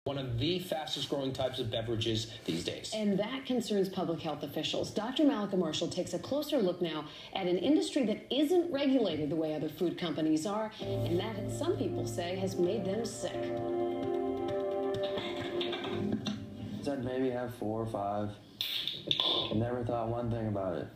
one of the fastest growing types of beverages these days. And that concerns public health officials. Dr. Malika Marshall takes a closer look now at an industry that isn't regulated the way other food companies are, and that, some people say, has made them sick. I'd maybe have 4 or 5. Never thought one thing about it.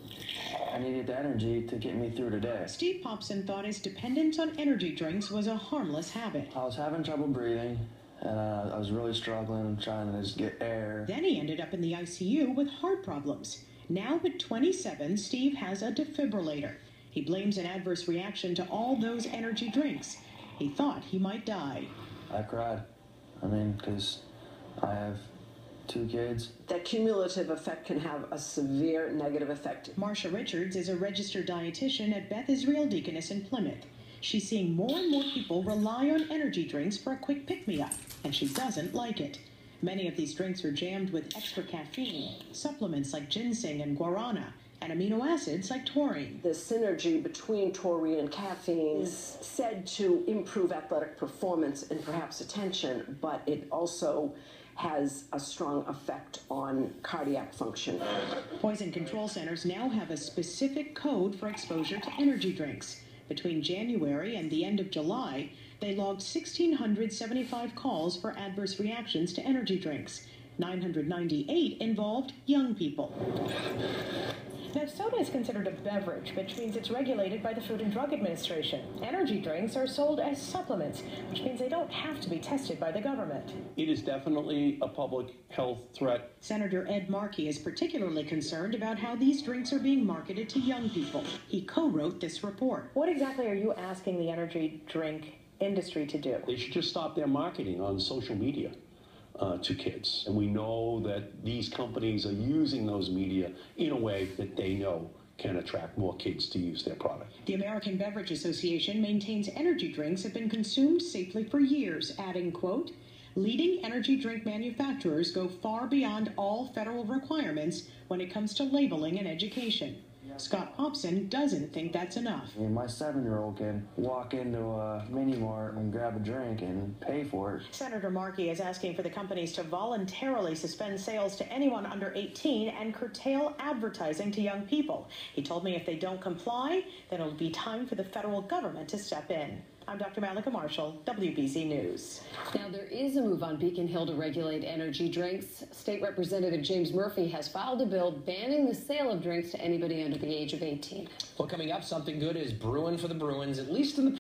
I needed the energy to get me through today. Steve Popson thought his dependence on energy drinks was a harmless habit. I was having trouble breathing, and I was really struggling, trying to just get air. Then he ended up in the ICU with heart problems. Now at 27, Steve has a defibrillator. He blames an adverse reaction to all those energy drinks. He thought he might die. I cried. Because I have 2 kids. That cumulative effect can have a severe negative effect. Marsha Richards is a registered dietitian at Beth Israel Deaconess in Plymouth. She's seeing more and more people rely on energy drinks for a quick pick-me-up, and she doesn't like it. Many of these drinks are jammed with extra caffeine, supplements like ginseng and guarana, and amino acids like taurine. The synergy between taurine and caffeine is said to improve athletic performance and perhaps attention, but it also has a strong effect on cardiac function. Poison control centers now have a specific code for exposure to energy drinks. Between January and the end of July, they logged 1,675 calls for adverse reactions to energy drinks. 998 involved young people. Now, soda is considered a beverage, which means it's regulated by the Food and Drug Administration. Energy drinks are sold as supplements, which means they don't have to be tested by the government. It is definitely a public health threat. Senator Ed Markey is particularly concerned about how these drinks are being marketed to young people. He co-wrote this report. What exactly are you asking the energy drink industry to do? They should just stop their marketing on social media to kids. And we know that these companies are using those media in a way that they know can attract more kids to use their product. The American Beverage Association maintains energy drinks have been consumed safely for years, adding, quote, leading energy drink manufacturers go far beyond all federal requirements when it comes to labeling and education. Scott Popson doesn't think that's enough. My 7-year-old can walk into a mini mart and grab a drink and pay for it. Senator Markey is asking for the companies to voluntarily suspend sales to anyone under 18 and curtail advertising to young people. He told me if they don't comply, then it'll be time for the federal government to step in. I'm Dr. Malika Marshall, WBZ News. Now, there is a move on Beacon Hill to regulate energy drinks. State Representative James Murphy has filed a bill banning the sale of drinks to anybody under the age of 18. Well, coming up, something good is brewing for the Bruins, at least in the